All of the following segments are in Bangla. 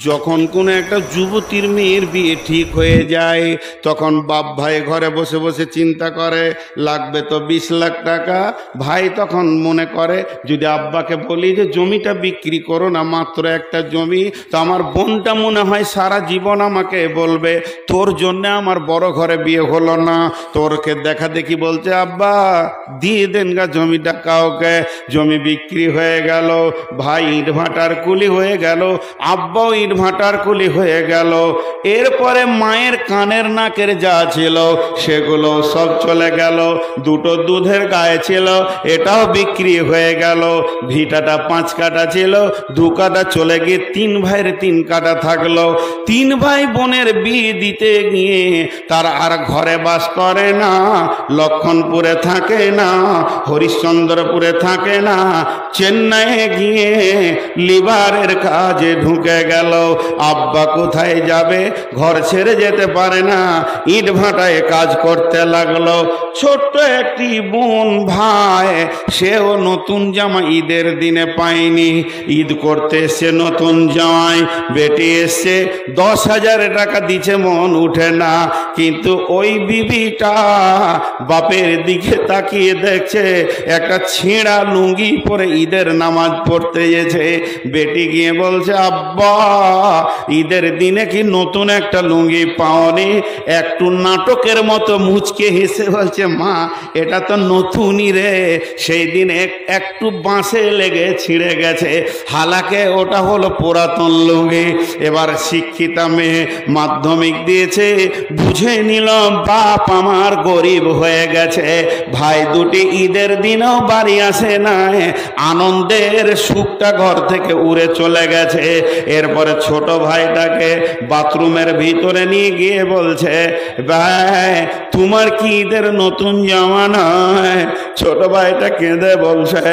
যখন কোনো একটা যুবতীর মেয়ের বিয়ে ঠিক হয়ে যায় তখন বাপ ভাই ঘরে বসে বসে চিন্তা করে লাগবে তো 20 লাখ টাকা। ভাই তখন মনে করে যদি আব্বাকে বলি যে জমিটা বিক্রি করো না, মাত্র একটা জমি, তো আমার বোনটা মনে হয় সারা জীবন আমাকে বলবে তোর জন্য আমার বড় ঘরে বিয়ে হলো না। তোরকে দেখা দেখি বলছে আব্বা দিয়ে দেন গা জমিটা কাউকে। জমি বিক্রি হয়ে গেল, ভাই ইট ভাটার কুলি হয়ে গেল, আব্বাও ইট ভাটার কুলি হয়ে গেল। এরপরে মায়ের কানের নাকের যা ছিল সেগুলো সব চলে গেল। দুটো দুধের গায়ে ছিল এটাও বিক্রি হয়ে গেল। ভিটাটা 5 কাঠা ছিল, 2 কাঠা চলে গিয়ে 3 ভাইয়ের 3 কাঠা থাকলো। 3 ভাই বোনের বিয়ে দিতে গিয়ে তার আর ঘরে বাস করে না, লক্ষণপুরে থাকে না, হরিশ্চন্দ্রপুরে থাকে না, চেন্নাইয়ে গিয়ে লিভারের কাজে ঢুকে গেল। আব্বা কোথায় যাবে, ঘর ছেড়ে যেতে পারে না, ইট ভাটায় কাজ করতে লাগলো। ছোট্ট একটি বোন ভাই, সেও নতুন জামা ঈদের দিনে পায়নি। ঈদ করতে এসছে নতুন জামাই, বেটি এসছে 10,000 টাকা দিচ্ছে, মন উঠে না। কিন্তু ওই বিবিটা বাপের দিকে তাকিয়ে দেখছে একটা ছেঁড়া লুঙ্গি পরে ঈদের নামাজ পড়তে গেছে। বেটি গিয়ে বলছে আব্বা ঈদের দিনে কি নতুন একটা লুঙ্গি পাওনি? একটু নাটকের মতো মুচকে হেসে বলছে মা এটা তো নতুনই রে, সেই দিন একটু বাঁশে লেগে ছিঁড়ে গেছে, হালাকে ওটা হলো পুরাতন লুঙ্গি। এবার শিক্ষিতা মেয়ে, মাধ্যমিক দিয়েছে, বুঝে নিল বাপ আমার গরিব হয়ে গেছে। ভাই দুটি ঈদের দিনও বাড়ি আসে না, আনন্দের সুখটা ঘর থেকে উড়ে চলে গেছে। এরপরে ছোট ভাইটাকে বাথরুমের ভিতরে নিয়ে গিয়ে বলছে ভাই তোমার কি ঈদের নতুন জামা নয়? ছোট ভাইটা কেঁদে বলছে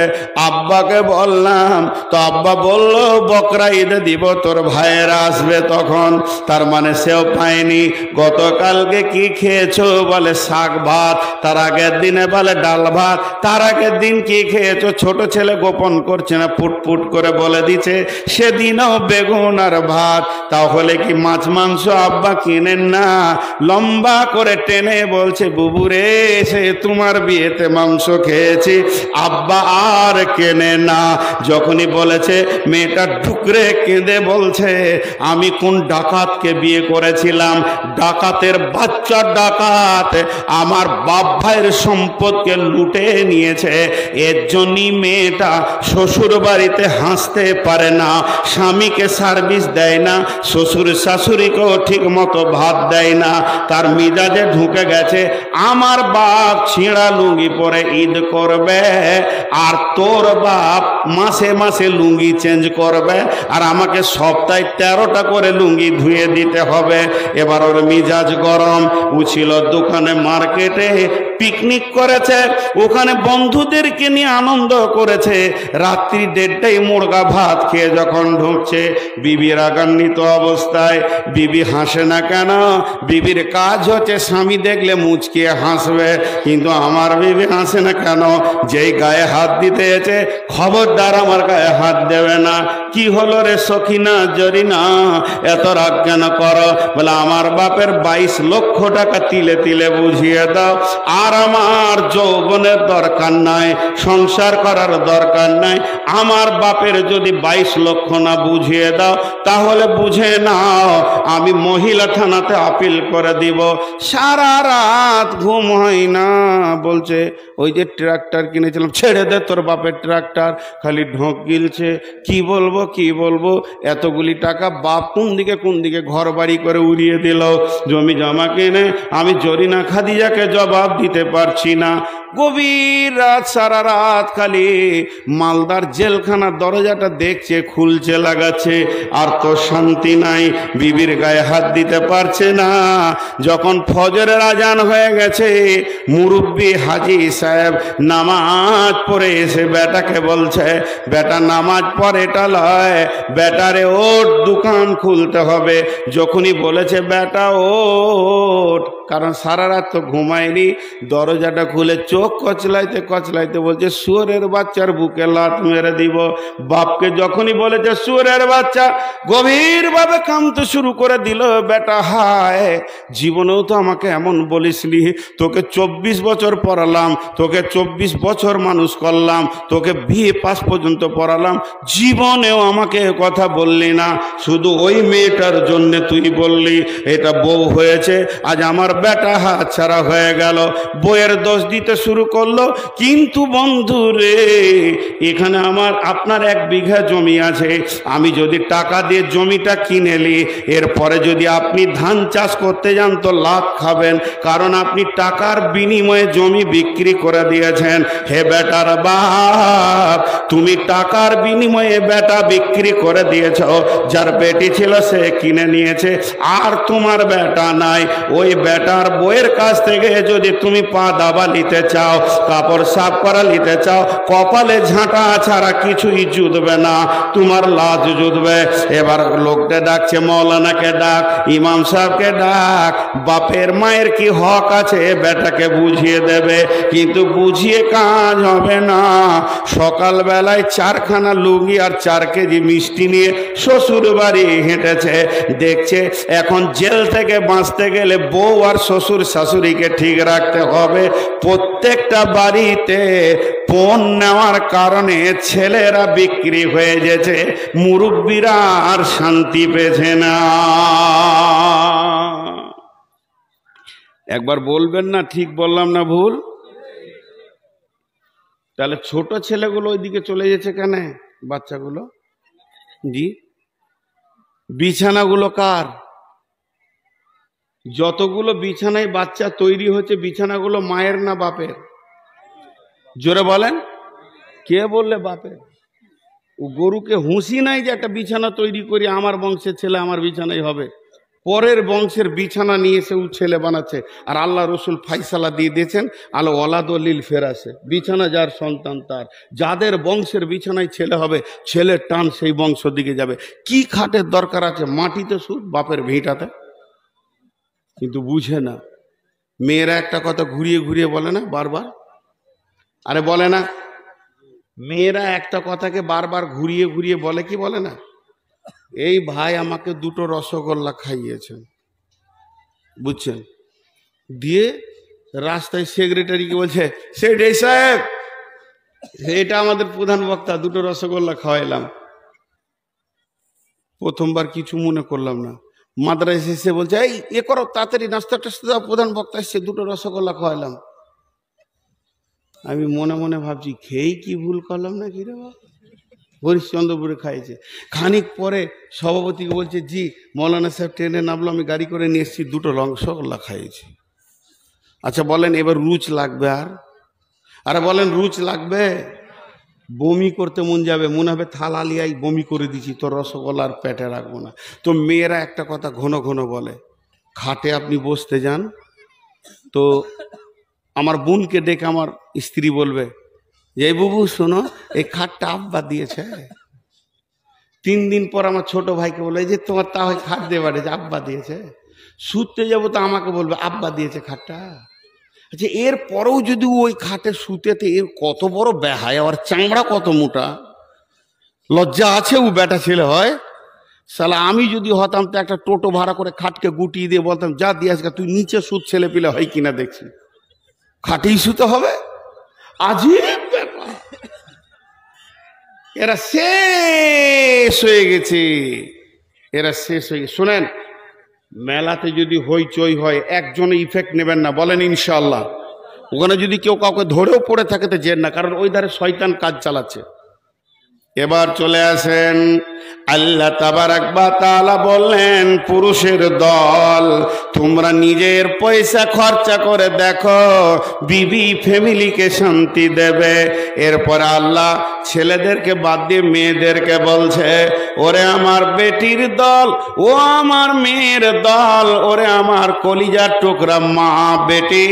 আব্বাকে বললাম, তো আব্বা বললো বকরা ঈদে দিব, তোর ভাইয়েরা আসবে তখন। তার মানে সেও পায়নি। গতকালকে কি খেয়েছো? বলে শাক ভাত। তার আগের দিনে বলে ডাল ভাত। তার আগের দিন কি খেয়েছো? ছোট ছেলে গোপন করছে না, ফুটফুট করে বলে দিচ্ছে সেদিনও বেগুন আর ভাত। তাহলে কি মাছ মাংস আব্বা কিনেন না? লম্বা করে টেনে বলছে বুবুরে সে তোমার বিয়েতে মাংস খেয়েছি, আব্বা আর কেনে না। যখনই বলেছে মেয়েটা ঢুকরে কেঁদে বলছে আমি কোন ডাকাতকে বিয়ে করেছিলাম, ডাকাতের বাচ্চা ডাকাত আমার বাপ ভাইয়ের সম্পদকে লুটে নিয়েছে। এর জন্যই মেয়েটা শ্বশুর বাড়িতে হাসতে পারে না, স্বামীকে সার্ভিস দেয় না, শ্বশুর শাশুড়িকেও ঠিক মতো ভাত দেয় না। তার মিজাজে ঢুকে গেছে আমার বাপ ছিঁড়া লুঙ্গি পরে ঈদ করবে, আর তোর বাপ মাসে মাসে লুঙ্গি চেঞ্জ করবে, আর আমাকে সপ্তাহে 13টা করে লুঙ্গি ধুয়ে দিতে হবে। এবার ওর মিজাজ গরম। ও ছিল দোকানে, মার্কেটে পিকনিক করেছে, ওখানে বন্ধুদেরকে নিয়ে আনন্দ করেছে। রাত্রি 1:30টায় মুরগা ভাত খেয়ে যখন ঢুকছে, বিবি রাগান্বিত অবস্থায়। বিবি হাসে না কেন? বিবির কাজ হচ্ছে স্বামী দেখলে মুচকিয়ে হাসবে, কিন্তু আমার বিবি হাসে না কেন? যেই গায়ে হাত দিতে এসে খবরদার আমার গায়ে হাত দেবে না। কি হলো রে সখিনা জরিনা, এত রাগ কেন করো? বলে আমার বাপের 22 লক্ষ টাকা তিলে তিলে বুঝিয়ে দাও, আর আমার যৌবনের দরকার নাই, সংসার করার দরকার নাই। আমার বাপের যদি 22 লক্ষ না বুঝিয়ে দাও তাহলে বুঝে নাও আমি মহিলা থানাতে আপিল করে দিব। সারা রাত ঘুম হয় না। বলছে ওই যে ট্রাক্টর কিনেছিলাম, ছেড়ে দে তোর বাপের ট্রাক্টর, খালি ঢোক গিলছে। কি বলবো কি বলবো, এতগুলি টাকা বাপ কোন দিকে ঘর বাড়ি করে উড়িয়ে দিল, জমি জমা কিনে আমি জরিনা খাদিজাকে জবাব দিতে পারছি না। গভীর রাত, সারা রাত খালি মালদার জেলখানার দরজাটা দেখছে, খুলছে, লাগাচ্ছে, আর তো শান্তি নাই। বিবির গায়ে হাত দিতে পারছে না। যখন ফজরের আজান হয়ে গেছে, মুরব্বী হাজি সাহেব নামাজ পড়ে এসে বেটাকে বলছে বেটা নামাজ পড়ে এটা লয়, বেটারে ওর দোকান খুলতে হবে। যখনই বলেছে বেটা ওঠ, কারণ সারা রাত তো ঘুমায়নি। দরজাটা খুলে চোখ কচলাইতে কচলাইতে বলছে শুয়োরের বাচ্চার বুকে লাত মেরে দিব। বাপকে যখনই বলেছে শুয়োরের বাচ্চা, গভীরভাবে কাঁদতে শুরু করে দিল। বেটা হায়, জীবনেও তো আমাকে এমন বলিসনি, তোকে 24 বছর পড়ালাম, তোকে 24 বছর মানুষ করলাম, তোকে বিয়ে পাস পর্যন্ত পড়ালাম, জীবনেও আমাকে কথা বললি না, শুধু ওই মেয়েটার জন্য তুই বললি। এটা বউ হয়েছে, আজ আমার বেটা হাত ছাড়া হয়ে গেল। বউয়ের দোষ দিতে শুরু করলো। কিন্তু বন্ধু রে, এখানে আপনার 1 বিঘা জমি আছে, আমি যদি টাকা দিয়ে জমিটা কিনে নিই, এরপরে যদি আপনি ধান চাষ করতে যান তো লাভ খাবেন, কারণ আপনি টাকার বিনিময়ে জমি বিক্রি করে দিয়েছেন। হে বেটার বাপ, তুমি টাকার বিনিময়ে বেটা বিক্রি করে দিয়েছ। যার বেটি ছিল সে কিনে নিয়েছে, আর তোমার বেটা নাই। ওই বেটার বইয়ের কাছ থেকে যদি তুমি পা দাবা নিতে চাও, কাপড় সাফ করা নিতে চাও, কপালে ঝাঁটা ছাড়া কিছুই জুটবে না, তোমার লাজ জুটবে। এবার লোকটা ডাকছে, মৌলানাকে ডাক, ইমাম সাহেবকে ডাক। বাপের মায়ের কি হক আছে বেটাকে বুঝিয়ে দেবে, কিন্তু বুঝিয়ে কাজ হবে না। সকালবেলায় 4খানা লুঙ্গি আর 4 কেজি মিষ্টি নিয়ে শ্বশুর বাড়ি হেঁটেছে। দেখছে এখন জেল থেকে বাঁচতে গেলে বউ আর শ্বশুর শাশুড়িকে ঠিক রাখতে হবে। প্রত্যেকটা বাড়িতে পণ নেওয়ার কারণে ছেলেরা বিক্রি হয়ে গেছে, মুরব্বীরা আর শান্তি পেয়েছে না। একবার বলবেন না ঠিক বললাম না ভুল? তাহলে ছোট ছেলেগুলো ওইদিকে চলে গেছে কেন? বাচ্চাগুলো জি, বিছানাগুলো কার? যতগুলো বিছানায় বাচ্চা তৈরি হচ্ছে, বিছানাগুলো মায়ের না বাপের? জোরে বলেন। কে বললে বাপের? ও গরুকে হুঁশি নাই যে একটা বিছানা তৈরি করি আমার বংশের ছেলে আমার বিছানায় হবে। পরের বংশের বিছানা নিয়ে এসে ও ছেলে বানাচ্ছে। আর আল্লাহ রসুল ফাইসালা দিয়ে দিয়েছেন, আলো ওয়ালাদলিল ফেরাসে, বিছানা যার সন্তান তার। যাদের বংশের বিছানায় ছেলে হবে, ছেলের টান সেই বংশ দিকে যাবে। কি খাটের দরকার আছে? মাটিতে সুর বাপের ভিটাতে। কিন্তু বুঝে না। মেয়েরা একটা কথা ঘুরিয়ে ঘুরিয়ে বলে না বারবার? আরে বলে না? মেয়েরা একটা কথাকে বারবার ঘুরিয়ে ঘুরিয়ে বলে কি বলে না? এই ভাই আমাকে 2টো রসগোল্লা খাইয়েছেন, বুঝছেন? দিয়ে রাস্তায় সেক্রেটারিকে বলছে, সেক্রেটারি সাহেব এটা আমাদের প্রধান বক্তা, 2টো রসগোল্লা খাওয়াইলাম। প্রথমবার কিছু মনে করলাম না। মাদ্রাসা এসে বলছে, এই এ করো তাড়াতাড়ি, নাস্তা টাস্তা, প্রধান বক্তা এসছে, 2টো রসগোল্লা খাওয়াইলাম। আমি মনে মনে ভাবছি, খেয়েই কি ভুল করলাম না কি রে বাবা? হরিশ্চন্দ্রপুরে খাইছে। খানিক পরে সভাপতিকে বলছে, জি মৌলানা সাহেব ট্রেনে নামলো, আমি গাড়ি করে নিয়ে এসেছি, 2টো রসগোল্লা খাইয়েছি। আচ্ছা বলেন এবার রুচ লাগবে? আরে বলেন রুচ লাগবে? বমি করতে মন যাবে, মনে হবে থালা লিয়াই বমি করে দিছি, তো রসগোল্লার পেটে রাখবো না। তো মেয়েরা একটা কথা ঘন ঘন বলে, খাটে আপনি বসতে যান তো আমার বোনকে ডেকে আমার স্ত্রী বলবে যে, এই বুবু শোনো, এই খাটটা আব্বা দিয়েছে। 3 দিন পর আমার ছোট ভাইকে বলে, যে তোমার তা হয় খাট দিয়ে বাড়ি, যে আব্বা দিয়েছে। শুতে যাবো তো আমাকে বলবে আব্বা দিয়েছে খাটটা। আচ্ছা এর পরেও যদি ওই খাটে শুতেতে, এর কত বড় বেহায়, আর চামড়া কত মোটা, লজ্জা আছে ও বেটা ছেলে হয়? সালা আমি যদি হতাম তো একটা টোটো ভাড়া করে খাটকে গুটিয়ে দিয়ে বলতাম, যা দিয়ে আজকে তুই নিচে সুদ ছেলে পিলে হয় কিনা দেখছি, খাটেই শুতে হবে। আজীব ব্যাপার। এরা শেষ হয়ে গেছে, এরা শেষ হয়ে গেছে। শোনেন, মেলাতে যদি হইচই হয়, একজনে ইফেক্ট নেবেন না, বলেন ইনশাআল্লাহ। ওখানে যদি কেউ কাউকে ধরেও পড়ে থাকে তো যেন না, কারণ ওই ধারে শয়তান কাজ চালাচ্ছে। এবার চলে আসেন, আল্লাহ তাবারাক ওয়া তাআলা বললেন, পুরুষের দল তোমরা নিজের পয়সা খরচা করে দেখো, বিবি ফ্যামিলিকে শান্তি দেবে। এরপর আল্লাহ ছেলেদেরকে বাদ দিয়ে মেয়েদেরকে বলছে, ওরে আমার বেটির দল, ও আমার মেয়ের দল, ওরে আমার কলিজার টুকরা মা বেটি,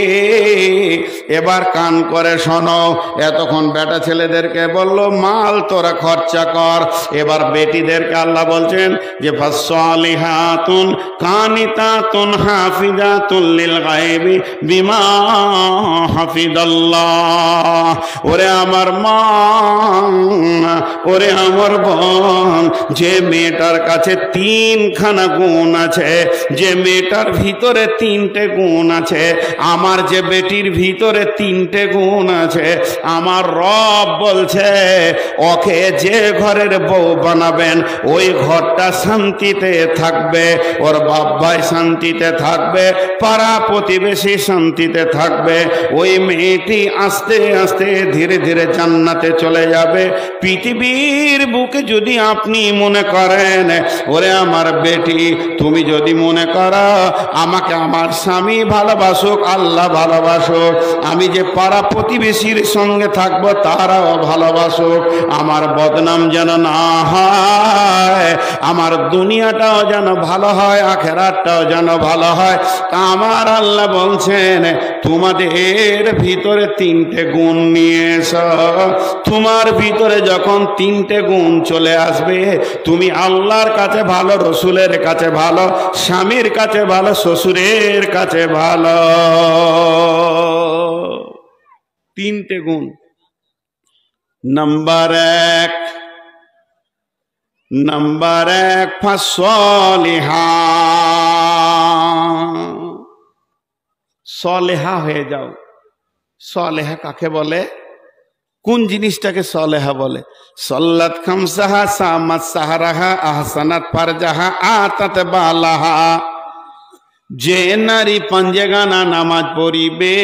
এবার কান করে শোনো। এতক্ষণ বেটা ছেলেদেরকে বললো মাল তোরা খরচা কর, এবার বেটিদেরকে আল্লাহ বলছেন যে ফাসসালিহাতুন কানিতাতুন হাফিজাতুল লিল গায়বি বিমা হাফিজাল্লাহ। ওরে আমার মা, ওরে আমার বোন, যে মেয়েটার কাছে তিনখানা গুণ আছে, যে মেয়েটার ভিতরে তিনটে গুণ আছে, আমার যে বেটির ভিতরে তিনটে গুণ আছে, আমার রব বলছে ওকে যে ঘরের বউ বানাবেন ওই ঘরটা শান্তিতে থাকবে, ওর বাপ ভাই শান্তিতে থাকবে, পাড়া প্রতিবেশী শান্তিতে থাকবে, ওই মেয়েটি আস্তে আস্তে ধীরে ধীরে জান্নাতে চলে যাবে। পৃথিবীর বুকে যদি আপনি মনে করেন, ওরে আমার বেটি, তুমি যদি মনে করো আমাকে আমার স্বামী ভালোবাসুক, আল্লাহ ভালোবাসুক, আমি যে পাড়া প্রতিবেশীর সঙ্গে থাকবো তারাও ভালোবাসুক, আমার বদনাম যেন না হয়, আমার দুনিয়াটাও যেন ভালো হয়, আখেরাতটাও যেন ভালো হয়, তা আমার আল্লাহ বলছেন তোমাদের ভিতরে তিনটে গুণ নিয়ে এসো। তোমার ভিতরে যখন তিনটে গুণ চলে আসবে, তুমি আল্লাহর কাছে ভালো, রসুলের কাছে ভালো, স্বামীর কাছে ভালো, শ্বশুরের কাছে ভালো। তিনটে গুণ। নাম্বার এক ফাসলিহা, সলেহা হয়ে যাও। সলেহা কাকে বলে? কোন জিনিসটাকে সলেহা বলে? সল্লাত খামসাহা, সামাত সাহারাহা, আহসানাত ফারজাহা, আতাত বালাহা। যে নারী পাঞ্জেগানা নামাজ পড়িবে,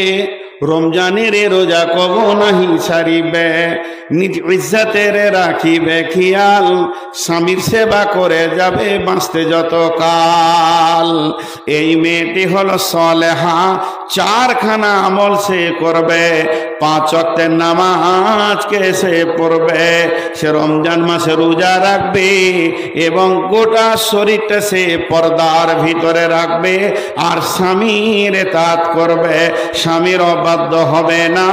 রমজানের রোজা কব নাহি ছাড়িবে, নিজ ইজ্জতের রাখিবে খেয়াল, স্বামীর সেবা করে যাবে বাঁচতে যত কাল, এই মেয়েটি হলো সলেহা। চারখানা আমল সে করবে, 5 ওয়াক্তের নামাজকে সে পড়বে, সে রমজান মাসে রোজা রাখবে এবং গোটা শরীরটা সে পর্দার ভিতরে রাখবে, আর স্বামীর ইতাআত করবে, স্বামীর অবাধ্য হবে না।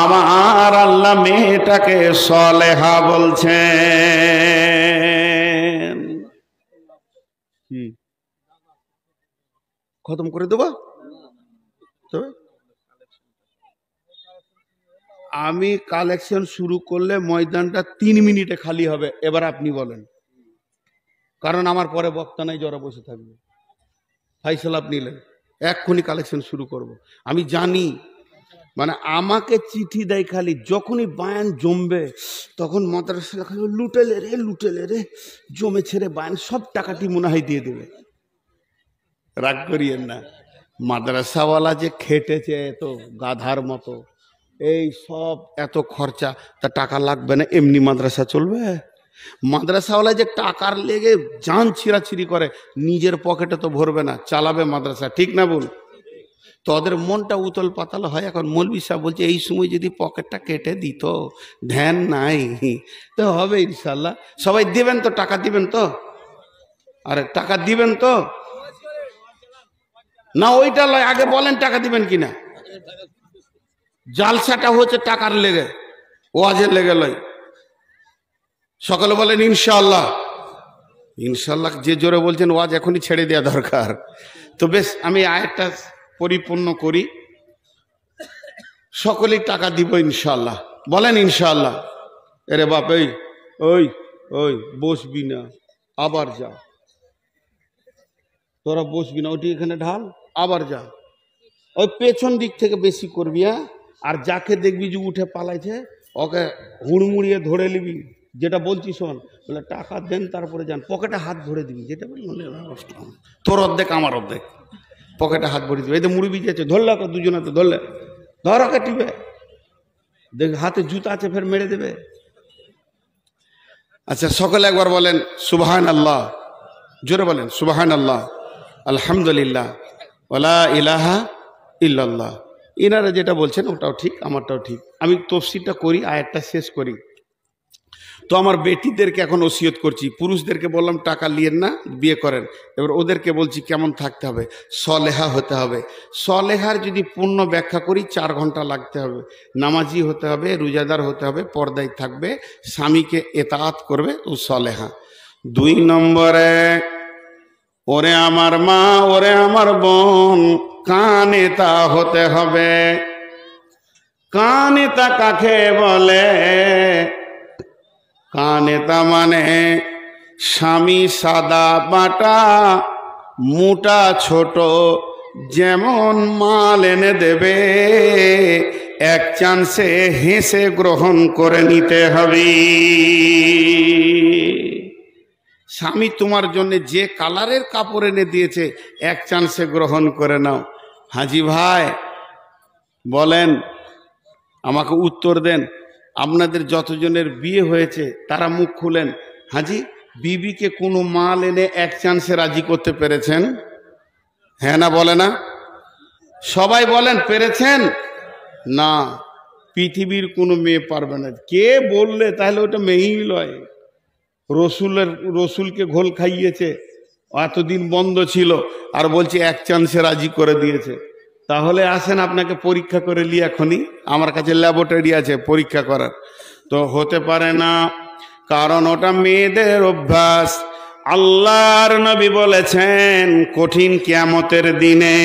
আমার আল্লাহ মেয়েটাকে সলেহা বলছেন। খতম করে দেবো? আমি কালেকশন শুরু করলে ময়দানটা 3 মিনিটে খালি হবে। এবার আপনি বলেন, কারণ আমার পরে বক্তা নাই, যারা বসে থাকবে। ফাইসাল আপনি নিলেন, এক্ষুনি কালেকশন শুরু করব। আমি জানি, মানে আমাকে চিঠি দেয় খালি যখনই বায়ান জমবে, তখন মাদ্রাসা খালি লুটেলে রে জমে ছেড়ে বায়ান সব টাকাটি মনে হয় দিয়ে দেবে। রাগ করিয়েন না, মাদ্রাসাওয়ালা যে খেটেছে এত গাধার মতো, এই সব এত খরচা, তা টাকা লাগবে না? এমনি মাদ্রাসা চলবে? মাদ্রাসাওয়ালা যে টাকার লেগে জান ছিঁড়াছিঁড়ি করে, নিজের পকেটে তো ভরবে না, চালাবে মাদ্রাসা, ঠিক না বল? তো ওদের মনটা উতল পাতাল হয়। এখন মৌলভী সাহেব বলছে এই সময় যদি পকেটটা কেটে দিত, ধ্যান নাই তো হবে ইনশাল্লাহ। সবাই দিবেন তো? টাকা দিবেন তো? আরে টাকা দিবেন তো? না ওইটা লয়, আগে বলেন টাকা দিবেন কিনা। জালসাটা হচ্ছে টাকার লেগে, ওয়াজের লেগে লয়। সকলে বলেন ইনশাআল্লাহ। ইনশাআল্লাহ যে জোরে বলছেন ওয়াজ এখনই ছেড়ে দেওয়া দরকার। তো বেশ, আমি আয়াতটা পরিপূর্ণ করি। সকলেই টাকা দিব ইনশাআল্লাহ, বলেন ইনশাআল্লাহ। এরে বাপ, ওই ওই ওই বসবি না, আবার যা, তোরা বসবি না, ওটি এখানে ঢাল, আবার যা। ওই পেছন দিক থেকে বেশি করবি, হ্যাঁ? আর যাকে দেখবি যে উঠে পালাইছে ওকে হুড়মুড়িয়ে ধরে নিবি। যেটা বলছি শোন, বলে টাকা দেন তারপরে যান, পকেটে হাত ভরে দিবি। যেটা বলি তোর অর্ধেক আমার অর্ধেক, পকেটে হাত ভরে দিবি। এই তো মুড়ি বিজেছে, ধরলে ওকে দুজনে, তো ধরলে ধর ওকে টিপে দেখ, হাতে জুতা আছে ফের মেরে দেবে। আচ্ছা সকলে একবার বলেন সুবহান আল্লাহ, জোরে বলেন সুবহান আল্লাহ, আলহামদুলিল্লাহ, ওয়ালা ইলাহা ইল্লাল্লাহ। এনারা যেটা বলছেন ওটাও ঠিক, আমারটাও ঠিক। আমি তফসিরটা করি, আয়াতটা শেষ করি। তো আমার বেটিদেরকে এখন ওসিয়ত করছি, পুরুষদেরকে বললাম টাকা নিয়েন না, বিয়ে করেন। এবার ওদেরকে বলছি কেমন থাকতে হবে, সলেহা হতে হবে। সলেহার যদি পূর্ণ ব্যাখ্যা করি 4 ঘন্টা লাগতে হবে। নামাজি হতে হবে, রোজাদার হতে হবে, পর্দায় থাকবে, স্বামীকে ইতাআত করবে, ও সলেহা। 2 নম্বরে ওরে আমার মা, ওরে আমার বোন, কানেতা হতে হবে। কানেতা কাকে বলে? কানেতা মানে স্বামী সাদা বাটা মোটা ছোট যেমন মাল এনে দেবে এক চান্সে হেসে গ্রহণ করে নিতে হবে। স্বামী তোমার জন্য যে কালারের কাপড় এনে দিয়েছে এক চান্সে গ্রহণ করে নাও। হাজি ভাই বলেন, আমাকে উত্তর দেন, আপনাদের যতজনের বিয়ে হয়েছে তারা মুখ খুলেন। হাজি, বিবিকে কোনো মাল এনে এক চান্সে রাজি করতে পেরেছেন? হ্যাঁ না বলে না? সবাই বলেন পেরেছেন? না, পৃথিবীর কোনো মেয়ে পারবে না। কে বললে? তাহলে ওটা মেয়েই লয়। রসুলকে ঘোল খাইয়েছে, এতদিন বন্ধ ছিল, আর বলছে এক চান্সে রাজি করে দিয়েছে। তাহলে আসেন আপনাকে পরীক্ষা করে নি, এখনই আমার কাছে ল্যাবরেটরি আছে পরীক্ষা করার। তো হতে পারে না, কারণ ওটা মেয়েদের অভ্যাস। আল্লাহর নবী বলেছেন কঠিন কিয়ামতের দিনে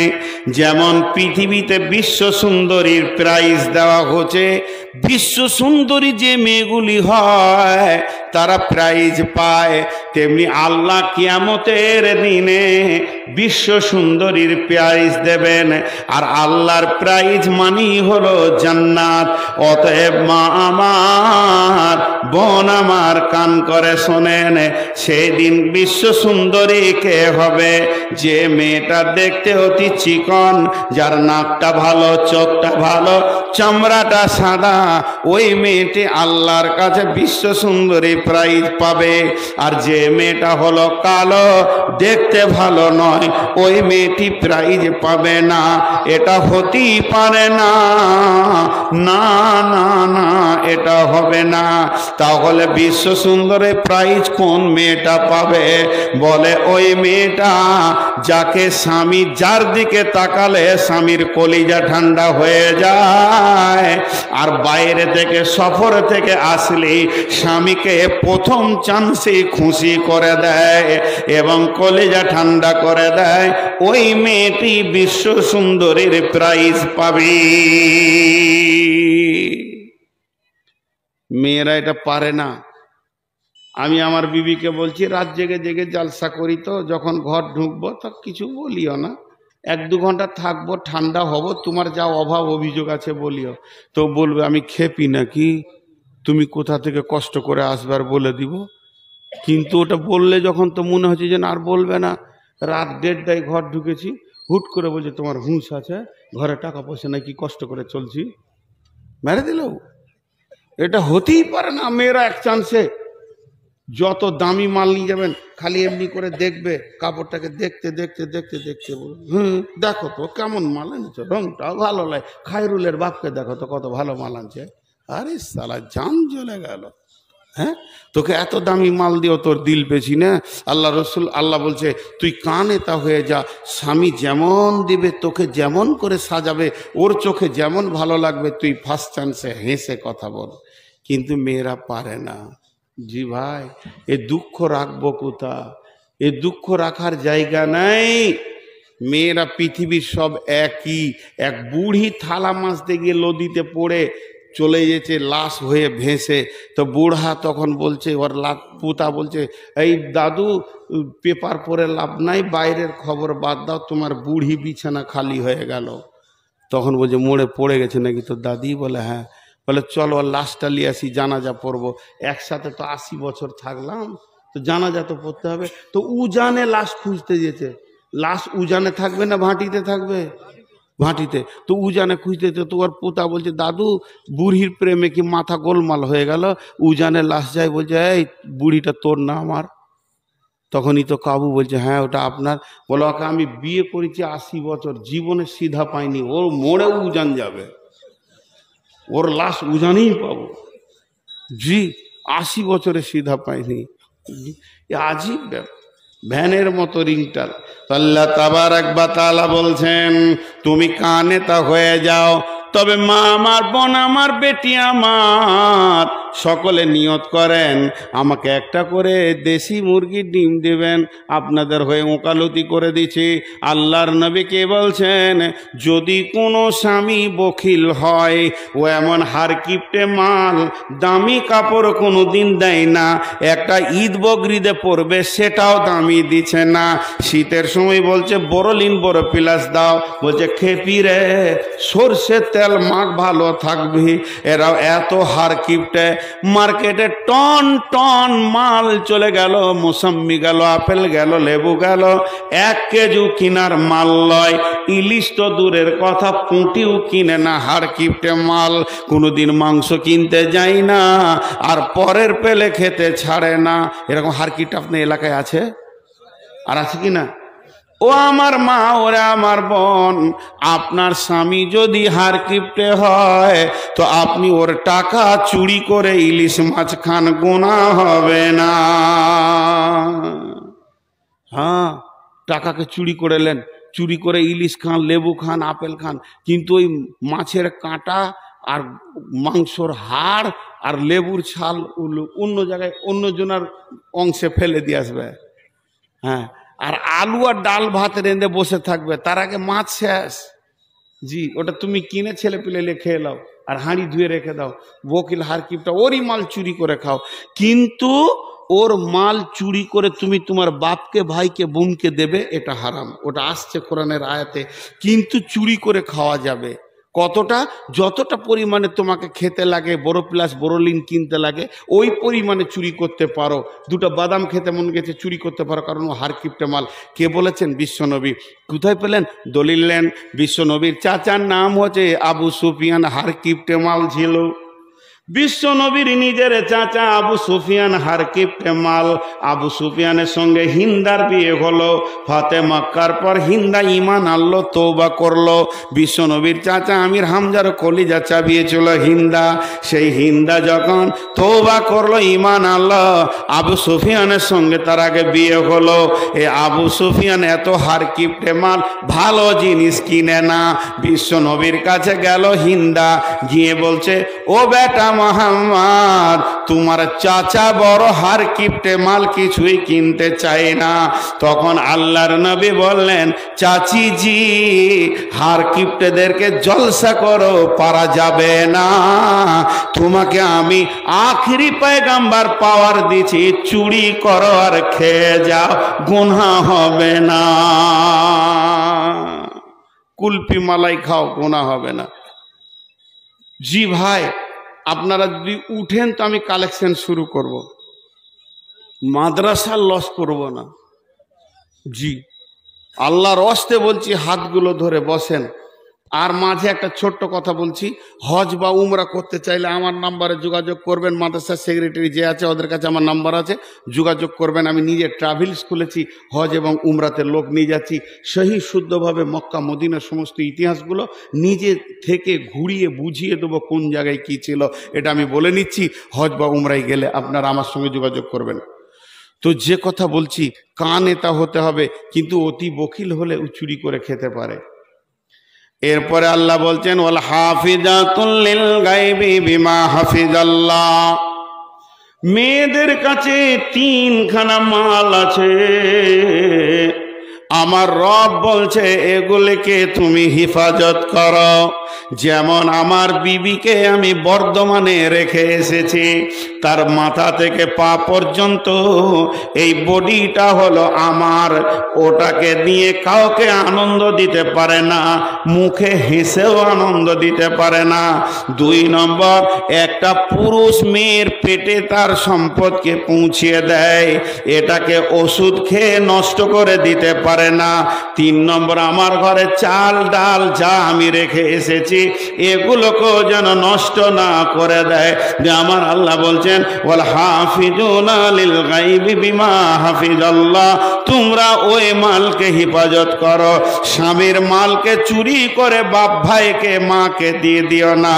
যেমন পৃথিবীতে বিশ্ব সুন্দরীর প্রাইজ দেওয়া হচ্ছে, বিশ্ব সুন্দরী যে মেয়েগুলি হয় তারা প্রাইজ পায়, তেমনি আল্লাহ কিয়ামতের দিনে বিশ্ব সুন্দরীর প্রাইজ দেবেন। আর আল্লাহর প্রাইজ মানি হলো জান্নাত। অতএব মা আমার, বোন আমার, কান করে শোনেন, সেদিন বিশ্ব সুন্দরী কে হবে? যে মেয়েটা দেখতে অতি চিকন, যার নাকটা ভালো, চোখটা ভালো, চামড়াটা সাদা, ওই মেয়েটি আল্লাহর কাছে বিশ্ব সুন্দরী প্রাইজ পাবে। আর যে মেয়েটা হলো কালো, দেখতে ভালো নয়, ওই মেয়েটি প্রাইজ পাবে না। এটা হতেই পারে না, না না না, এটা হবে না। তাহলে বিশ্ব সুন্দরী প্রাইজ কোন মেয়েটা পাবে? বলে ওই মেয়েটা যাকে স্বামী, যার দিকে তাকালে স্বামীর কলিজা ঠান্ডা হয়ে যায়, আর বাইরে থেকে সফর থেকে আসলে স্বামীকে প্রথম চান্সে খুশি করে দেয় এবং কলিজা ঠান্ডা করে দেয়, ওই মেয়েটি বিশ্ব সুন্দরীর প্রাইজ পাবে। মেয়েরা এটা পারে না। আমি আমার বিবিকে বলছি, রাত জেগে জেগে জালসা করি, তো যখন ঘর ঢুকবো তো কিছু বলিও না, 1-2 ঘন্টা থাকবো, ঠান্ডা হব, তোমার যা অভাব অভিযোগ আছে বলিও। তো বলবে আমি খেপি নাকি, তুমি কোথা থেকে কষ্ট করে আসবার বলে দিব। কিন্তু ওটা বললে যখন, তো মনে হচ্ছে যে না আর বলবে না। রাত 1:30টায় ঘর ঢুকেছি, হুট করে বলছে তোমার হুঁশ আছে, ঘরে টাকা পয়সা নাকি কষ্ট করে চলছি, মেরে দিল। এটা হতেই পারে না। মেয়েরা এক চান্সে যত দামি মাল নিয়ে যাবেন, খালি এমনি করে দেখবে, কাপড়টাকে দেখতে দেখতে দেখতে দেখতে দেখো তো কেমন মাল আনছে, রংটাও ভালো লাগে, খায়রুলের বাপকে দেখো তো কত ভালো মাল আনছে। আরে সালা, জান জ্বলে গেল। হ্যাঁ, তোকে এত দামি মাল দিও তোর দিল বেশি না? আল্লাহ রসুল, আল্লাহ বলছে তুই কানেতা হয়ে যা, স্বামী যেমন দিবে, তোকে যেমন করে সাজাবে, ওর চোখে যেমন ভালো লাগবে, তুই ফার্স্ট চান্সে হেসে কথা বল। কিন্তু মেয়েরা পারে না। জি ভাই, এ দুঃখ রাখবো কোথা? এ দুঃখ রাখার জায়গা নাই। মেয়েরা পৃথিবীর সব একই। এক বুড়ি থালা মাছতে গিয়ে নদীতে পড়ে চলে যেছে লাশ হয়ে ভেসে, তো বুড়া তখন বলছে, ওর পুতা বলছে, এই দাদু পেপার পড়ে লাভ নাই, বাইরের খবর বাদ দাও, তোমার বুড়ি বিছানা খালি হয়ে গেল। তখন বলছে মোড়ে পড়ে গেছে নাকি তোর দাদি? বলে হ্যাঁ। বলে চলো লাশটা নিয়ে আসি, জানাজা পড়বো। একসাথে তো 80 বছর থাকলাম, তো জানাজা তো পড়তে হবে। তো উজানে লাশ খুঁজতে যেতে, লাশ উজানে থাকবে না ভাটিতে থাকবে? ভাটিতে। তো উজানে খুঁজতে যেতে, তো ওর পোতা বলছে দাদু বুড়ির প্রেমে কি মাথা গোলমাল হয়ে গেল, উজানে লাশ যায়। বলছে এই বুড়িটা তোর না আমার? তখনই তো কাবু বলছে হ্যাঁ ওটা আপনার। বলো ওকে আমি বিয়ে করেছি 80 বছর, জীবনে সিধা পাইনি, ওর মোড়ে উজান যাবে, ওর লাশ উজানেই পাবো। জি, 80 বছরে সিধা পাইনি। আজীব ব্যাপার, ভ্যানের মতো রিংটাল। আল্লাহ তাবারাক ওয়া তাআলা বলছেন তুমি কানেতা হয়ে যাও, তবে মা আমার, বোন আমার, বেটি আমার, সকলে নিয়ত করেন আমাকে একটা করে দেশি মুরগির ডিম দেবেন। আপনাদের হয়ে ওকালতি করে দিছি। আল্লাহর নবী কে বলছেন, যদি কোনো স্বামী বখিল হয়, ও এমন হারকিপটে মাল, দামি কাপড় কোনো দিন দেয় না, একটা ঈদ বকরিদে পরবে সেটাও দামি দিচ্ছে না, শীতের সময় বলছে বোরোলিন বড় প্লাস দাও, বলছে খেপি রে সরষের তেল মাখ ভালো থাকবি। এরাও এত হারকিপটে, মার্কেটে টন টন মাল চলে গেল, মৌসম্বি গেল, আপেল গেল, লেবু গেল, 1 কেজি কিনার মাল লয়, ইলিশ তো দূরের কথা, পুঁটিও কিনে না, হারকিপটে মাল। কোনোদিন মাংস কিনতে যাই না, আর পরের পেলে খেতে ছাড়ে না। এরকম হারকিপটে আপনার এলাকায় আছে আর আছে কি না? ও আমার মা, ওরা আমার বোন, আপনার স্বামী যদি হারকিপটে হয় তো আপনি ওর টাকা চুরি করে ইলিশ মাছ খান, গুনাহ হবে না। হ্যাঁ, টাকাকে চুরি করেলেন, চুরি করে ইলিশ খান, লেবু খান, আপেল খান, কিন্তু ওই মাছের কাঁটা আর মাংসর হাড় আর লেবুর ছাল অন্য জায়গায় অন্য জনের অংশে ফেলে দিয়ে আসবে। হ্যাঁ, আর আলু আর ডাল ভাত রেঁধে বসে থাকবে, তার আগে মাছ শেষ। জি, ওটা তুমি কিনে ছেলে পিলে খেয়ে নাও আর হাঁড়ি ধুয়ে রেখে দাও। বকিল হারকিপটা ওরই মাল চুরি করে খাও, কিন্তু ওর মাল চুরি করে তুমি তোমার বাপকে, ভাইকে, বোনকে দেবে, এটা হারাম। ওটা আসছে কোরআনের আয়াতে। কিন্তু চুরি করে খাওয়া যাবে। কতটা? যতটা পরিমাণে তোমাকে খেতে লাগে, বড় প্লাস বোরোলিন কিনতে লাগে, ওই পরিমাণে চুরি করতে পারো। 2টা বাদাম খেতে মন গেছে, চুরি করতে পারো, কারণ ও হারকিপটে মাল। কে বলেছেন? বিশ্বনবী। কোথায় পেলেন? দলিল নেন। বিশ্বনবীর চাচার নাম হচ্ছে আবু সুফিয়ান, হারকিপটে মাল ছিল। বিশ্বনবীর নিজের চাচা আবু সুফিয়ান হারকিপটে মাল। আবু সুফিয়ানের সঙ্গে হিন্দার বিয়ে হলো। ফাতে মক্কার পর হিন্দা ঈমান আনলো, তওবা করলো। বিশ্বনবীর চাচা আমির হামজার কলিজা চাবিয়েছিল হিন্দা। সেই হিন্দা যখন তওবা করলো, ঈমান আনলো, আবু সুফিয়ানের সঙ্গে তার আগে বিয়ে হলো। এ আবু সুফিয়ান এত হারকিপটে মাল, ভালো জিনিস কিনে না। বিশ্বনবীর কাছে গেল হিন্দা, গিয়ে বলছে, ও বেটা মোহাম্মদ, তোমার চাচা বড় হারকিপটে মাল, কিছুই কিনতে চায় না। তখন আল্লাহর নবী বললেন, চাচি জি, হারকিপটেদেরকে জলসা করো, পারা যাবে না। তোমাকে আমি আখেরি পয়গাম্বার পাওয়ার দিছি, চুরি করো আর খেয়ে যাও, গুনাহ হবে না। কুলপি মালাই খাও, গুনাহ হবে না। জি ভাই, আপনারা যদি উঠেন তো আমি কালেকশন শুরু করব, মাদ্রাসার লস করব না। জি, আল্লাহর ওয়াস্তে বলছি, হাতগুলো ধরে বসেন। আর মাঝে একটা ছোট্ট কথা বলছি, হজ বা উমরা করতে চাইলে আমার নাম্বারে যোগাযোগ করবেন। মাদ্রাসার সেক্রেটারি যে আছে ওদের কাছে আমার নাম্বার আছে, যোগাযোগ করবেন। আমি নিজে ট্রাভেলস খুলেছি, হজ এবং উমরাতে লোক নিয়ে যাচ্ছি, সহি শুদ্ধভাবে মক্কা মদিনার সমস্ত ইতিহাসগুলো নিজে থেকে ঘুরিয়ে বুঝিয়ে দেবো কোন জায়গায় কি ছিল। এটা আমি বলে নিচ্ছি, হজ বা উমরায় গেলে আপনারা আমার সঙ্গে যোগাযোগ করবেন। তো যে কথা বলছি, কান এটা হতে হবে, কিন্তু অতি বকিল হলে ও চুরি করে খেতে পারে। এরপরে আল্লাহ বলছেন, ওয়াল হাফিজাতুল লিল গায়বি বিমা হাফিজাল্লাহ। মেয়েদের কাছে 3খানা মাল আছে, আমার রব বলছে এগুলিকে তুমি হিফাজত করো। যেমন আমার বিবিকে আমি বর্ধমানে রেখে এসেছি, তার মাথা থেকে পা পর্যন্ত এই বডিটা হলো আমার। ওটাকে দিয়ে কাউকে আনন্দ দিতে পারে না, মুখে হেসেও আনন্দ দিতে পারে না। 2 নম্বর, একটা পুরুষ মেয়ের পেটে তার সম্পদকে পৌঁছিয়ে দেয়, এটাকে ওষুধ খেয়ে নষ্ট করে দিতে পারে না। 3 নম্বর, আমার ঘরে চাল ডাল যা আমি রেখে এসেছি এগুলোকেও যেন নষ্ট না করে দেয়। যে আমার আল্লাহ বলছেন, ওয়াল হাফিজুনা লিল গায়বি বিমা হাফিজাল্লাহ, তোমরা ওই মালকে হেফাজত করো। স্বামীর মালকে চুরি করে বাপ ভাইকে মাকে দিয়ে দিও না।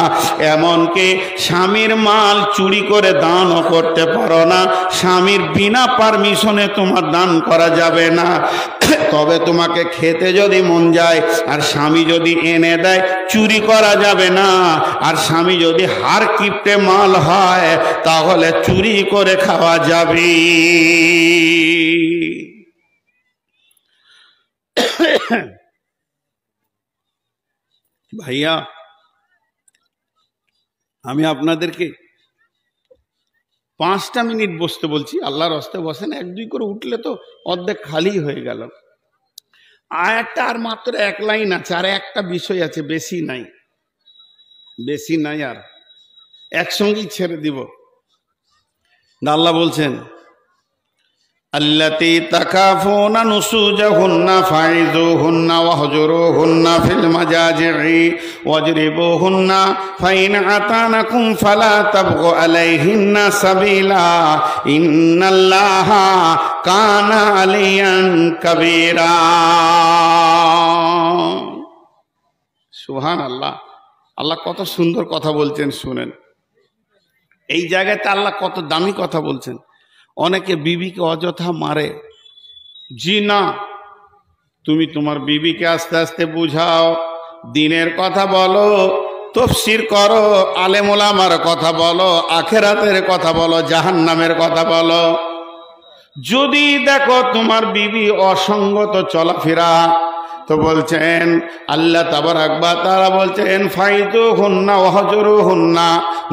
এমনকি স্বামীর মাল চুরি করে দানও করতে পারো না, স্বামীর বিনা পারমিশনে তোমার দান করা যাবে না। তবে তোমাকে খেতে যদি মন যায়, আর স্বামী যদি এনে দেয় চুরি করা যাবে না। আর স্বামী যদি হার কিপটে মাল হয় তাহলে চুরি করে খাওয়া যাবে। ভাইয়া, আমি আপনাদেরকে 5টা মিনিট বসতে বলছি, আল্লাহর হস্তে বসেন, 1-2 করে উঠলে তো অর্ধেক খালি হয়ে গেল। আয়াতটা আর মাত্র 1 লাইন আছে, আর একটা বিষয় আছে, বেশি নাই, বেশি নাই, আর একসঙ্গেই ছেড়ে দিব। আল্লাহ বলছেন, আল্লাতী তাকাফুনা নুসুজাহুন্না ফাইযুহুন্না ওয়াহজুরুহুন্না ফিল মাজাজি'i ওয়াজরিবুহুন্না ফাইন আতানাকুম ফালা তাবগু আলাইহিন্না সাবিলা ইন্নাল্লাহা কানা আলিয়ান কাবীরা। সুবহানাল্লাহ। আল্লাহ কত সুন্দর কথা বলছেন শুনেন। এই জায়গাতে আল্লাহ কত দামি কথা বলছেন। অনেকে বিবিকে অযথা মারে। জি না, তুমি তোমার বিবিকে আস্তে আস্তে বুঝাও, দিনের কথা বলো, তাফসীর করো, আলেম ওলামার কথা বলো, আখিরাতের কথা বলো, জাহান্নামের কথা বলো। যদি দেখো তোমার বিবি অসঙ্গত চলাফেরা, তো বলছেন আল্লাহ তাবারাক ওয়া তাআলা বলছেন ফাইযুহুন্না ওয়াহজুরুহুন্না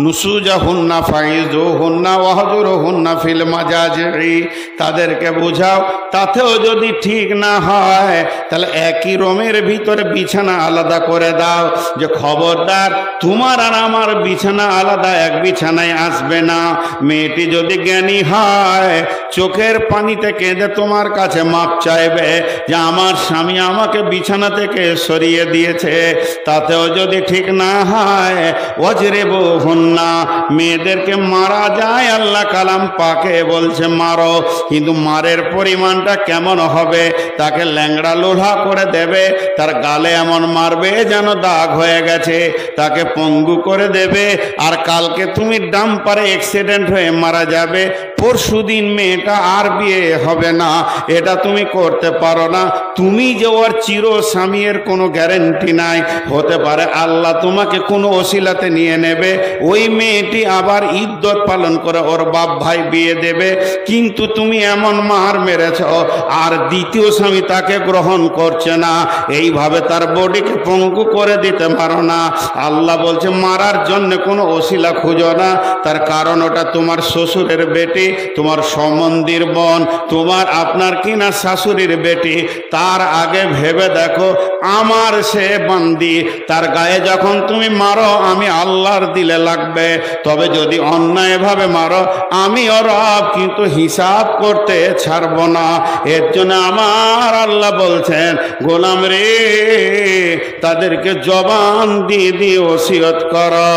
নুসুজাহুন্না ফাইযুহুন্না ওয়াহজুরুহুন্না ফিল মাজাজি'i, তাদেরকে বুঝাও। তাতেও যদি ঠিক না হয় তাহলে একই রুমের ভিতরে বিছানা আলাদা করে দাও, যে খবরদার তোমার আর আমার বিছানা আলাদা, এক বিছানায় আসবে না। মেয়েটি যদি জ্ঞানী হয় চোখের পানিতে কেঁদে তোমার কাছে মাপ চাইবে যে আমার স্বামী আমাকে বিছানা থেকে সরিয়ে দিয়েছে। তাতেও যদি ঠিক না হয় ওয়াজরিবুহুন্না, মেয়েদেরকে মারা যায়, আল্লাহ কালাম পাকে বলছে মারো, কিন্তু মারের পরিমাণটা কেমন হবে? তাকে ল্যাংড়া লোহা করে দেবে, তার গালে এমন মারবে যেন দাগ হয়ে গেছে, তাকে পঙ্গু করে দেবে। আর কালকে তুমি ডাম্পারে অ্যাক্সিডেন্ট হয়ে মারা যাবে, পরশুদিন মেয়েটা আর বিয়ে হবে না। এটা তুমি করতে পারো না। তুমি যে ওর চির স্বামীর কোনো গ্যারেন্টি নাই, হতে পারে আল্লাহ তোমাকে কোনো ওসিলাতে নিয়ে নেবে, ওই মেয়েটি আবার ইদ্যত পালন করে ওর বাপ ভাই বিয়ে দেবে, কিন্তু তুমি এমন মার মেরেছ আর দ্বিতীয় স্বামী তাকে গ্রহণ করছে না, এইভাবে তার বডিকে পঙ্গু করে দিতে পারো না। আল্লাহ বলছে মারার জন্য কোনো ওসিলা খুঁজো না, তার কারণ ওটা তোমার শ্বশুরের বেটি, তোমার সম্বন্ধীর বোন, তোমার আপনার কিনা শাশুড়ির বেটি। তার আগে ভেবে দেখো আমার সে বান্দি, তার গায়ে যখন তুমি মারো আমি আল্লাহর দিলে লাগবে, তবে যদি অন্যায়ভাবে মারো আমি ওর রব কিন্তু হিসাব করতে ছাড়বো না। এর জন্য আমার আল্লাহ বলছেন গোলাম রে, তাদেরকে জবান দিয়ে দিয়ে ওসিয়ত করো।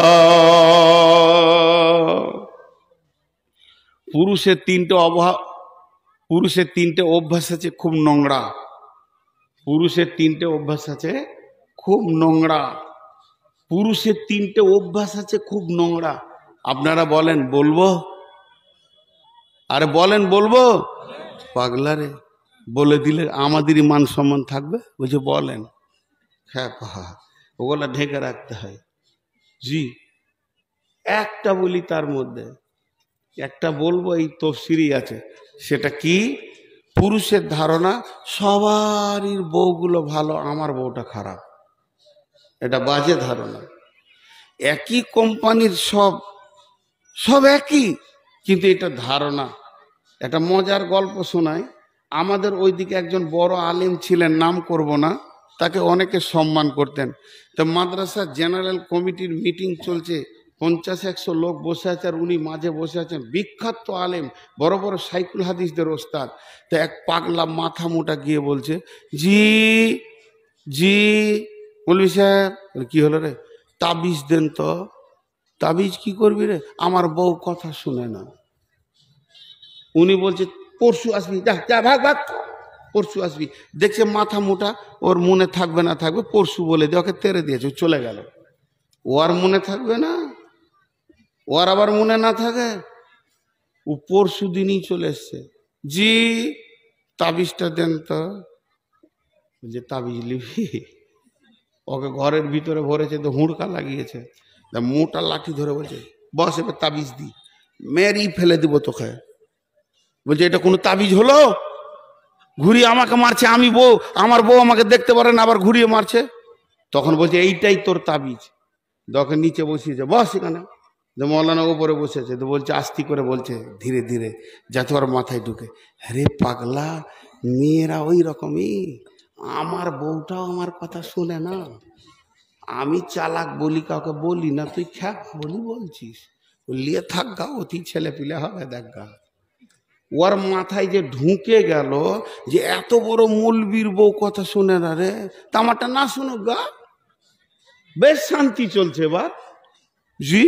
পুরুষের তিনটে অভ্যাস আছে খুব নোংরা। পুরুষের 3টে অভ্যাস আছে খুব নোংরা। পুরুষের 3টে অভ্যাস আছে খুব নোংরা। আপনারা বলেন বলবো? আরে বলেন বলবো? পাগলারে, বলে দিলে আমাদেরই মান সম্মান থাকবে। বুঝে বলেন, হ্যাঁ ওগুলা ঢেকে রাখতে হয়। জি, একটা বলি, তার মধ্যে একটা বলবো, এই তফসিরই আছে। সেটা কি? পুরুষের ধারণা সবারই বউগুলো ভালো, আমার বউটা খারাপ। এটা বাজে ধারণা। একই কোম্পানির সব একই, কিন্তু এটা ধারণা। একটা মজার গল্প শোনায়। আমাদের ওইদিকে একজন বড় আলেম ছিলেন, নাম করব না, তাকে অনেকে সম্মান করতেন। তো মাদ্রাসা জেনারেল কমিটির মিটিং চলছে, 50-100 লোক বসে আছে, আর উনি মাঝে বসে আছেন। বিখ্যাত আলেম, বড় বড় সাইকুল হাদিসদের ওস্তাদ। তো এক পাগলা মাথা মোটা গিয়ে বলছে, জি জি মৌলভী সাহেব। কি হলো রে? তাবিজ দেন তো। তাবিজ কি করবি রে? আমার বউ কথা শুনে না। উনি বলছে পরশু আসবি, যা ভাগ ভাগ, পরশু আসবি। দেখছে মাথা মোটা, ওর মনে থাকবে না থাকবে, পরশু বলে দিয়ে ওকে তেড়ে দিয়েছে, চলে গেল। ও আর মনে থাকবে না? ও আর আবার মনে না থাকে? ও পরশু দিনই চলে এসছে। জি তাবিজটা দেন তো। বলছে তাবিজ লিবি? ওকে ঘরের ভিতরে ভরেছে, তো হুড়কা লাগিয়েছে, মোটা লাঠি ধরে বলছে বস এবার তাবিজ দি, মেরেই ফেলে দিব তোকে। বলছে এটা কোনো তাবিজ হলো? ঘুরিয়ে আমাকে মারছে, আমি বউ, আমার বউ আমাকে দেখতে পারে না, আবার ঘুরিয়ে মারছে। তখন বলছে এইটাই তোর তাবিজ। তোকে নিচে বসিয়েছে, বস এখানে। মৌলানা উপরে বসেছে, তো বলছে আস্তি করে বলছে ধীরে ধীরে, যাতে ওর মাথায় ঢুকে, আরে পাগলা, মেয়েরা ওই রকমই, আমার বউটাও আমার কথা শুনে না। আমি চালাক বলি, কাউকে বলি না, তুই খ্যাপ বলি বলছিস, লিয়ে থাক গা, অতি ছেলে পিলে হবে দেখ গা। ওর মাথায় যে ঢুকে গেল যে এত বড় মৌলবীর বউ কথা শুনে না রে, তামারটা না শুনুক গা, বেশ শান্তি চলছে এবার। জি,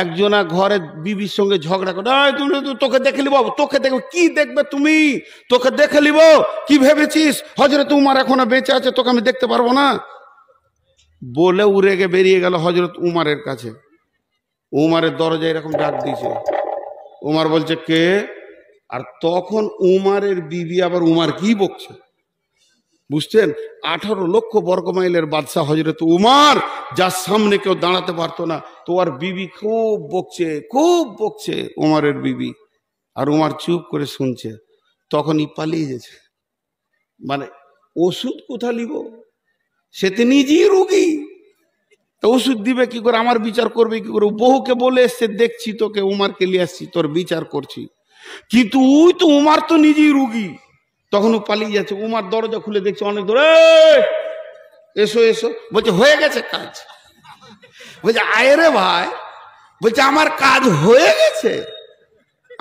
একজনা ঘরে বিবির সঙ্গে ঝগড়া করে, তুমি তোকে দেখে লিব, তোকে দেখো, কি দেখবে তুমি, তোকে দেখে লিব, কি ভেবেছিস হযরত উমর এখনো বেঁচে আছে, তোকে আমি দেখতে পারবো না? বলে উড়ে গে বেরিয়ে গেল হযরত উমরের কাছে। উমরের দরজায় এরকম ডাক দিয়েছে, উমর বলছে কে? আর তখন উমরের বিবি আবার উমর কি বকছে, বুঝছেন? 18 লক্ষ বর্গমাইলের বাদশাহ হযরত উমর, যার সামনে কেউ দাঁড়াতে পারতো না, তো আর বিবি খুব বকছে, খুব বকছে উমরের বিবি। আর উমর চুপ করে শুনছে। তখনই পালিয়ে গেছে। মানে ওষুধ কোথা নিব, সে তো নিজেই রোগী, তো ওষুধ দিবে কি করে, আমার বিচার করবে কি করে? বহুকে বলে এসছে, দেখছি তোকে উমরকে নিয়ে আসছি, তোর বিচার করছি, কিন্তু ওই তো উমর তো নিজেই রোগী। তখন ও পালিয়ে যাচ্ছে। উমর দরজা খুলে দেখছে অনেক দূরে, এসো এসো। বলছে হয়ে গেছে কাজ। বলছে আয় রে ভাই, বলছে আমার কাজ হয়ে গেছে,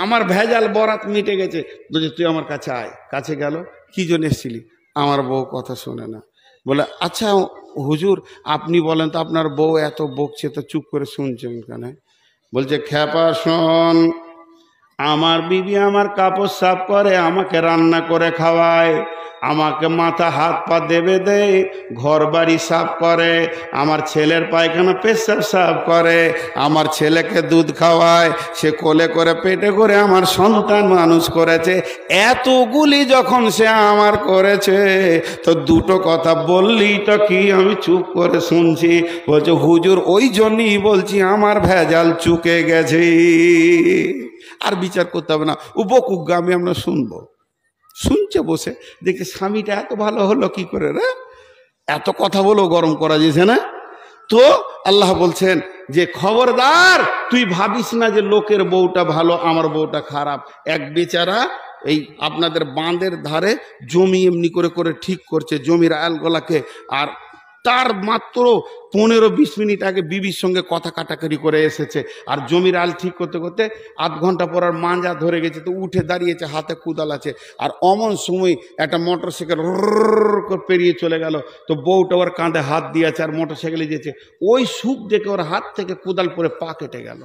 আমার ভেজাল বরাত মিটে গেছে। বলছে তুই আমার কাছে আয়। কাছে গেল, কি জন্য এসেছিলি? আমার বউ কথা শোনে না। বলে আচ্ছা হুজুর আপনি বলেন তো, আপনার বউ এত বকছে তো চুপ করে শুনছেন কেন? বলছে খেপা শোন, আমার বিবি আমার কাপড় সাফ করে, আমাকে রান্না করে খাওয়ায়, আমাকে মাথা হাত পা দেবে দেয়, ঘর বাড়ি সাফ করে, আমার ছেলের পায়খানা পেশাব সাফ করে, আমার ছেলেকে দুধ খাওয়ায়, সে কোলে করে পেটে করে আমার সন্তান মানুষ করেছে। এতগুলি যখন সে আমার করেছে, তো দুটো কথা বললি তো কি আমি চুপ করে শুনছি? বলছে হুজুর ওই জন্যই বলছি আমার ভেজাল চুকে গেছে, আর বিচার করতে হবে না, ও বকুক আমি আমরা শুনবো। শুনছে বসে, দেখে স্বামীটা এত ভালো হলো কি করে রে, এত কথা বলো গরম করা যেছে না। তো আল্লাহ বলছেন যে খবরদার তুই ভাবিস না যে লোকের বউটা ভালো আমার বউটা খারাপ। এক বেচারা এই আপনাদের বাঁধের ধারে জমি এমনি করে করে ঠিক করছে, জমির আলগোলাকে, আর তার মাত্র 15-20 মিনিট আগে বিবির সঙ্গে কথা কাটাকাটি করে এসেছে, আর জমির আল ঠিক করতে করতে আধ ঘন্টা পর আর মাঞ্জা ধরে গেছে, তো উঠে দাঁড়িয়েছে, হাতে কুদাল আছে, আর অমন সময় একটা মোটরসাইকেল করে পেরিয়ে চলে গেল, তো বউটা ওর কাঁধে হাত দিয়েছে আর মোটরসাইকেলে যেছে, ওই সুখ দেখে ওর হাত থেকে কুদাল পরে পা কেটে গেল।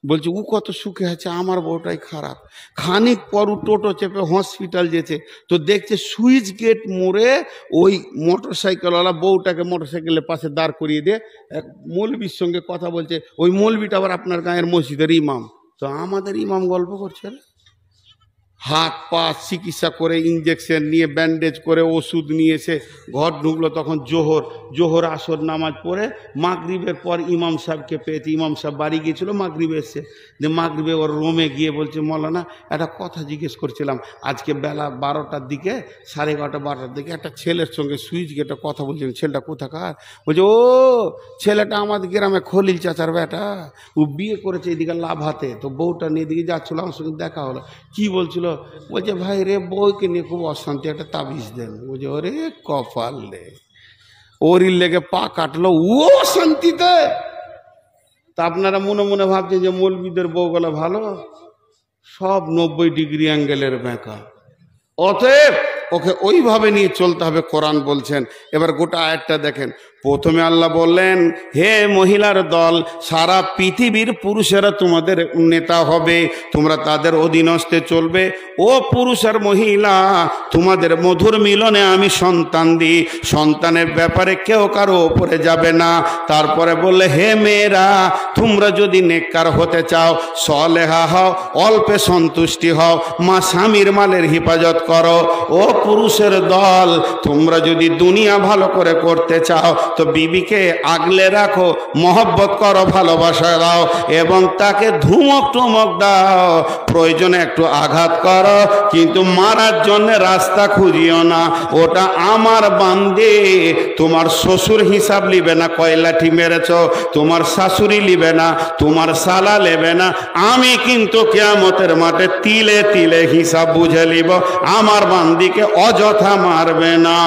বলছে ও কত সুখে আছে, আমার বউটাই খারাপ। খানিক পর টোটো চেপে হসপিটাল যেছে, তো দেখছে সুইচ গেট মোড়ে ওই মোটরসাইকেলওয়ালা বউটাকে মোটরসাইকেলের পাশে দাঁড় করিয়ে দিয়ে এক মৌলবীর সঙ্গে কথা বলছে। ওই মৌলবীটা আবার আপনার গাঁয়ের মসজিদের ইমাম। তো আমাদের ইমাম গল্প করছে, হাত পা চিকিৎসা করে, ইঞ্জেকশন নিয়ে, ব্যান্ডেজ করে, ওষুধ নিয়ে এসে ঘর ঢুকলো। তখন জোহর আসর নামাজ পড়ে মাগরিবের পর ইমাম সাহেবকে পেয়েছে। ইমাম সাহেব বাড়ি গিয়েছিল, মাগরিবে এসছে, যে মাগরিবে ওর রুমে গিয়ে বলছে মৌলানা একটা কথা জিজ্ঞেস করছিলাম, আজকে বেলা 12টার দিকে, 11:30-12টার দিকে একটা ছেলের সঙ্গে সুইচ গেটে কথা বলছিলেন, ছেলেটা কোথাকার? বলছে ও ছেলেটা আমাদের গ্রামে খলিল চাচার বেটা, ও বিয়ে করেছে এদিকে লাভাতে, তো বউটা নিয়ে দিকে যাচ্ছিল, আমার সঙ্গে দেখা হলো। কি বলছিল? বলছে ভাই রে বউকে নিয়ে খুব অশান্তি, একটা তাবিজ দেন। বলছে ওরে কপাল রে, ওরই লেগে পা কাটলো ও অশান্তিতে। তা আপনারা মনে মনে ভাবছেন যে মৌলবীদের বউগুলো ভালো, সব 90 ডিগ্রি অ্যাঙ্গেলের বেঁকা। অতএব ওকে ওইভাবে নিয়ে চলতে হবে, কোরআন বলছেন। এবার গোটা আয়াতটা দেখেন। প্রথমে আল্লাহ বললেন হে মহিলার দল, সারা পৃথিবীর পুরুষেরা তোমাদের নেতা হবে, তোমরা তাদের অধীনস্থে চলবে। ও পুরুষ আর মহিলা, তোমাদের মধুর মিলনে আমি সন্তান দিই, সন্তানের ব্যাপারে কেউ কারো ওপরে যাবে না। তারপরে বললে হে মেয়েরা, তোমরা যদি নেককার হতে চাও, সলেহা হও, অল্পে সন্তুষ্টি হও, মা স্বামীর মালের হেফাজত করো। ও পুরুষের দল, তোমরা যদি দুনিয়া ভালো করে করতে চাও তো বিবিকে আগলে রাখো, মহব্বত করো, ভালোবাসা দাও এবং তাকে ধুমক টুমক দাও, প্রয়োজনে একটু আঘাত করো, কিন্তু মারার জন্য রাস্তা খুঁজিও না। ওটা আমার বান্দে, তোমার শ্বশুর হিসাব লিবে না কয় লাঠি মেরেছ, তোমার শাশুড়ি লিবে না, তোমার শালা নেবে না, আমি কিন্তু কিয়ামতের মাঠে তিলে তিলে হিসাব বুঝে নিব। আমার বান্দিকে অযথা মারবে না।